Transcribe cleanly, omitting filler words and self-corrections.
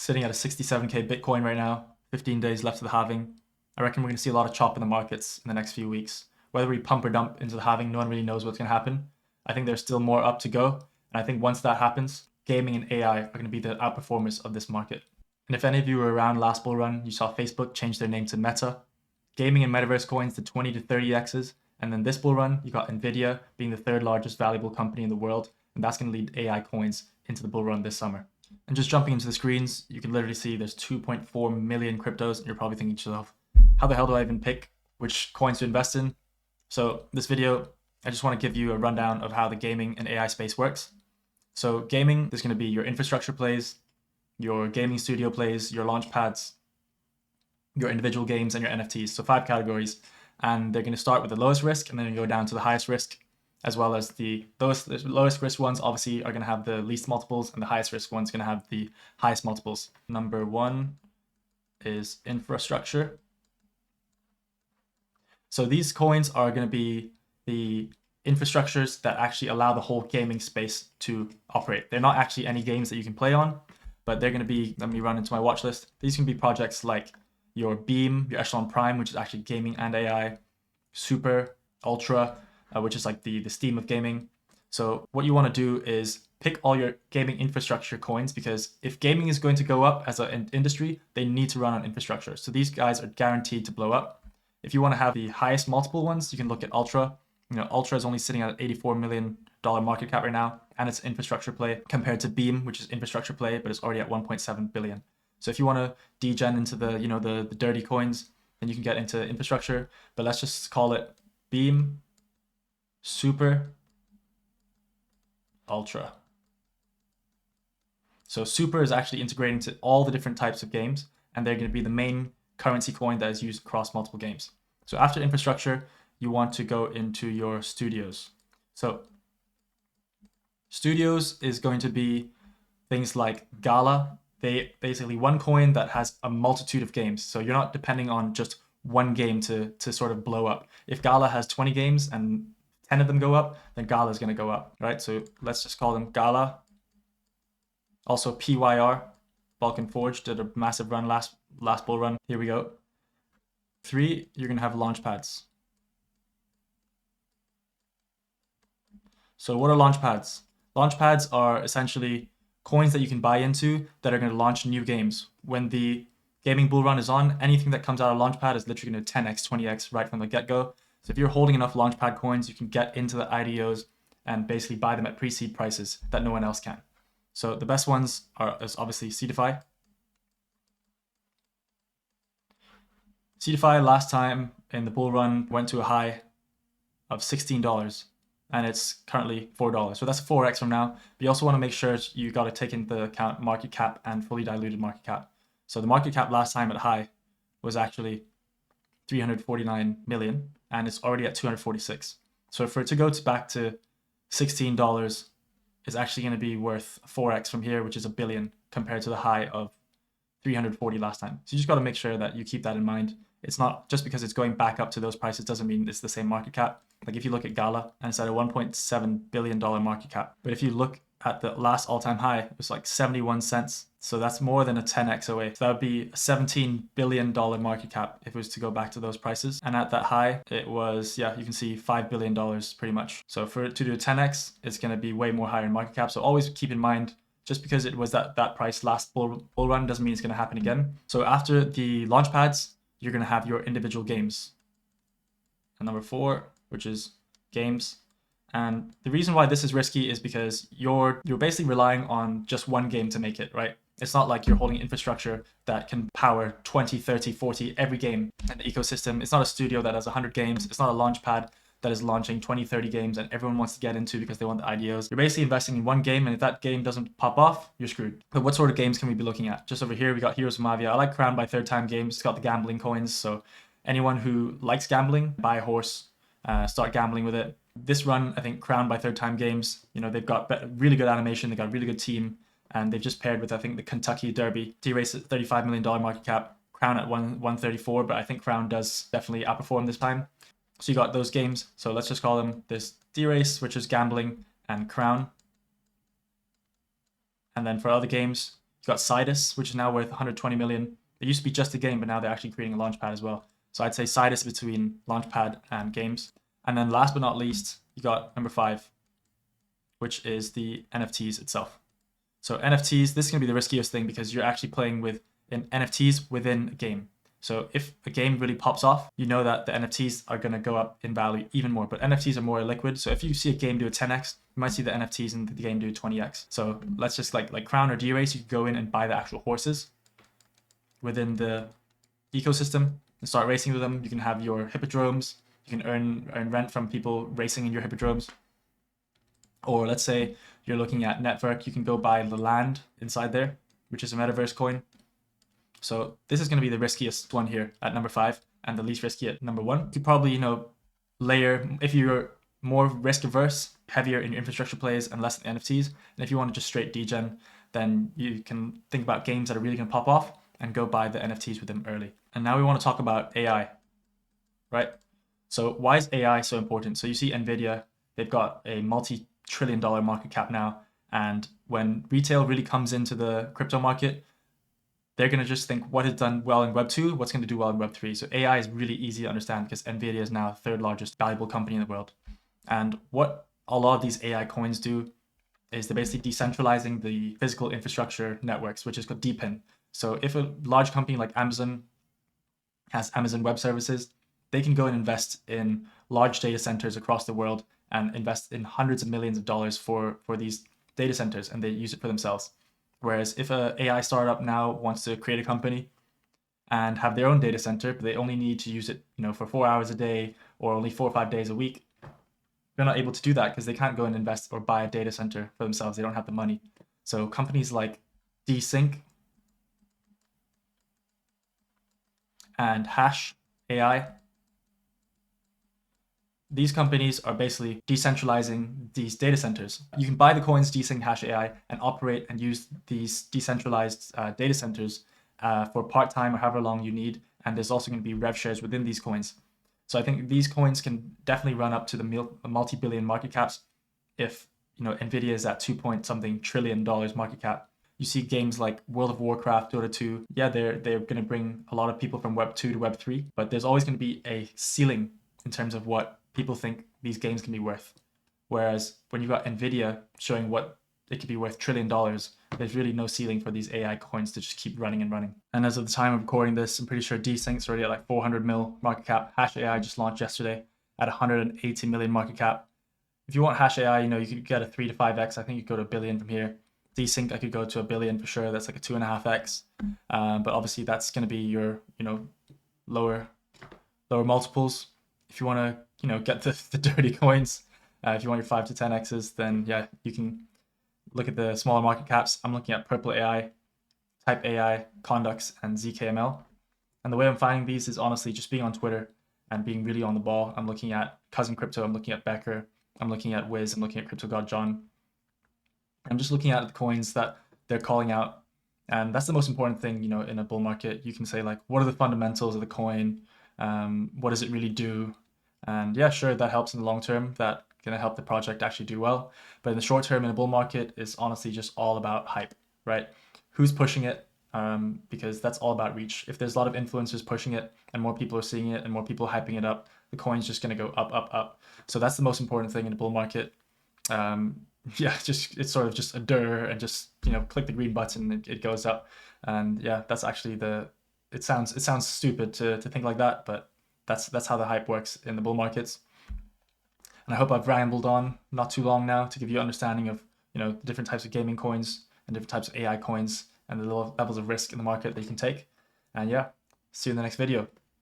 sitting at a 67k Bitcoin right now, 15 days left of the halving. I reckon we're going to see a lot of chop in the markets in the next few weeks. Whether we pump or dump into the halving, no one really knows what's going to happen. I think there's still more up to go. And I think once that happens, gaming and AI are going to be the outperformers of this market. And if any of you were around last bull run, you saw Facebook change their name to Meta. Gaming and metaverse coins to 20 to 30x's. And then this bull run, you got Nvidia being the third largest valuable company in the world. And that's going to lead AI coins into the bull run this summer. And just jumping into the screens, you can literally see there's 2.4 million cryptos. And you're probably thinking to yourself, how the hell do I even pick which coins to invest in? So this video, I just want to give you a rundown of how the gaming and AI space works. So gaming is going to be your infrastructure plays, your gaming studio plays, your launch pads, your individual games, and your NFTs. So 5 categories. And they're going to start with the lowest risk and then go down to the highest risk, as well as the lowest risk ones obviously are going to have the least multiples, and the highest risk ones are going to have the highest multiples. Number 1 is infrastructure. So these coins are going to be the infrastructures that actually allow the whole gaming space to operate. They're not actually any games that you can play on, but they're going to be, let me run into my watch list. These can be projects like your Beam, your Echelon Prime, which is actually gaming and AI, Super, Ultra, which is like the Steam of gaming. So what you want to do is pick all your gaming infrastructure coins, because if gaming is going to go up as an industry, they need to run on infrastructure. So these guys are guaranteed to blow up. If you want to have the highest multiple ones, you can look at Ultra. Ultra is only sitting at an $84 million market cap right now, and it's infrastructure play, compared to Beam, which is infrastructure play, but it's already at 1.7 billion. So if you want to degen into the dirty coins, then you can get into infrastructure. But let's just call it Beam, Super, Ultra. So Super is actually integrating to all the different types of games, and they're going to be the main currency coin that is used across multiple games. So after infrastructure, you want to go into your studios. So studios is going to be things like Gala. They basically one coin that has a multitude of games. So you're not depending on just one game to sort of blow up. If Gala has 20 games and 10 of them go up, then Gala is going to go up, right? So let's just call them Gala. Also PYR, Vulcan Forge, did a massive run last bull run. Here we go. 3, you're going to have launch pads. So what are launch pads? Launch pads are essentially coins that you can buy into that are going to launch new games. When the gaming bull run is on, anything that comes out of Launchpad is literally going to 10x, 20x right from the get-go. So if you're holding enough Launchpad coins, you can get into the IDOs and basically buy them at pre-seed prices that no one else can. So the best ones is obviously Seedify. Seedify last time in the bull run went to a high of $16, and it's currently $4. So that's 4x from now. But you also want to make sure you got to take into account market cap and fully diluted market cap. So the market cap last time at high was actually 349 million, and it's already at 246. So for it to go back to $16 is actually going to be worth 4x from here, which is $1 billion compared to the high of 340 last time. So you just got to make sure that you keep that in mind. It's not just because it's going back up to those prices doesn't mean it's the same market cap. Like if you look at Gala, and it's at a $1.7 billion market cap. But if you look at the last all-time high, it was like 71 cents. So that's more than a 10x away. So that would be a $17 billion market cap if it was to go back to those prices. And at that high, it was, yeah, you can see $5 billion pretty much. So for it to do a 10x, it's going to be way more higher in market cap. So always keep in mind, just because it was that price last bull run doesn't mean it's going to happen again. So after the launch pads, you're going to have your individual games. And number 4, which is games. And the reason why this is risky is because you're basically relying on just one game to make it, right? It's not like you're holding infrastructure that can power 20, 30, 40 every game in the ecosystem. It's not a studio that has 100 games. It's not a launch pad that is launching 20, 30 games and everyone wants to get into because they want the IDOs. You're basically investing in one game, and if that game doesn't pop off, you're screwed. But what sort of games can we be looking at? Just over here, we got Heroes of Mavia. I like Crown by Third Time Games. It's got the gambling coins. So anyone who likes gambling, buy a horse, start gambling with it. This run, I think Crown by Third Time Games, they've got really good animation. They've got a really good team, and they've just paired with, I think, the Kentucky Derby. D-Race at $35 million market cap, Crown at 134, but I think Crown does definitely outperform this time. So you got those games. So let's just call them this D-Race, which is gambling, and Crown. And then for other games, You got Sidus, which is now worth 120 million. It used to be just a game, but now they're actually creating a launchpad as well. So I'd say Sidus between launchpad and games. And then last but not least, you got number 5, which is the NFTs itself. So NFTs, this is going to be the riskiest thing because you're actually playing with NFTs within a game. So if a game really pops off, you know that the NFTs are going to go up in value even more. But NFTs are more liquid. So if you see a game do a 10x, you might see the NFTs in the game do 20x. So let's just like Crown or D-Race, you can go in and buy the actual horses within the ecosystem and start racing with them. You can have your hippodromes. You can earn rent from people racing in your hippodromes. Or let's say you're looking at Network, you can go buy the land inside there, which is a metaverse coin. So this is going to be the riskiest one here at number 5 and the least risky at number 1. You could probably, layer, if you're more risk averse, heavier in your infrastructure plays and less in NFTs. And if you want to just straight degen, then you can think about games that are really going to pop off and go buy the NFTs with them early. And now we want to talk about AI, right? So why is AI so important? So you see NVIDIA, they've got a multi-trillion-dollar market cap now. And when retail really comes into the crypto market, they're going to just think what has done well in Web 2, what's going to do well in Web 3. So AI is really easy to understand because NVIDIA is now the 3rd largest valuable company in the world. And what a lot of these AI coins do is they're basically decentralizing the physical infrastructure networks, which is called DePIN. So if a large company like Amazon has Amazon Web Services, they can go and invest in large data centers across the world and invest in hundreds of millions of dollars for these data centers, and they use it for themselves. Whereas if an AI startup now wants to create a company and have their own data center, but they only need to use it, for 4 hours a day or only 4 or 5 days a week, they're not able to do that because they can't go and invest or buy a data center for themselves. They don't have the money. So companies like DeSync and Hash AI, these companies are basically decentralizing these data centers. You can buy the coins DeSync Hash AI and operate and use these decentralized data centers for part-time or however long you need. And there's also going to be rev shares within these coins. So I think these coins can definitely run up to the multi-billion market caps if NVIDIA is at 2-point-something trillion dollars market cap. You see games like World of Warcraft, Dota 2. Yeah, they're going to bring a lot of people from Web 2 to Web 3, but there's always going to be a ceiling in terms of what people think these games can be worth. Whereas when you've got NVIDIA showing what it could be worth $1 trillion, there's really no ceiling for these AI coins to just keep running and running. And as of the time of recording this, I'm pretty sure DeSync's already at like 400 mil market cap. Hash AI just launched yesterday at 180 million market cap. If you want Hash AI, you could get a 3 to 5x. I think you could go to $1 billion from here. DeSync, I could go to $1 billion for sure. That's like a 2.5x. But obviously that's going to be your, lower multiples. If you want to, get the dirty coins, if you want your 5 to 10x's, then yeah, you can look at the smaller market caps. I'm looking at Purple AI, Type AI, Condux, and ZKML. And the way I'm finding these is honestly just being on Twitter and being really on the ball. I'm looking at Cousin Crypto, I'm looking at Becker, I'm looking at Wiz, I'm looking at Crypto God John. I'm just looking at the coins that they're calling out. And that's the most important thing, in a bull market. You can say like, what are the fundamentals of the coin? What does it really do? And yeah, sure, that helps in the long term. That going to help the project actually do well. But in the short term, in a bull market, it's honestly just all about hype, right? Who's pushing it? Because that's all about reach. If there's a lot of influencers pushing it and more people are seeing it and more people hyping it up, the coin's just going to go up, up, up. So that's the most important thing in a bull market. Yeah, it's sort of just a dir and just click the green button and it goes up. And yeah, that's actually it sounds stupid to think like that, but that's how the hype works in the bull markets. And I hope I've rambled on not too long now to give you an understanding of the different types of gaming coins and different types of AI coins and the levels of risk in the market that you can take. And yeah, see you in the next video.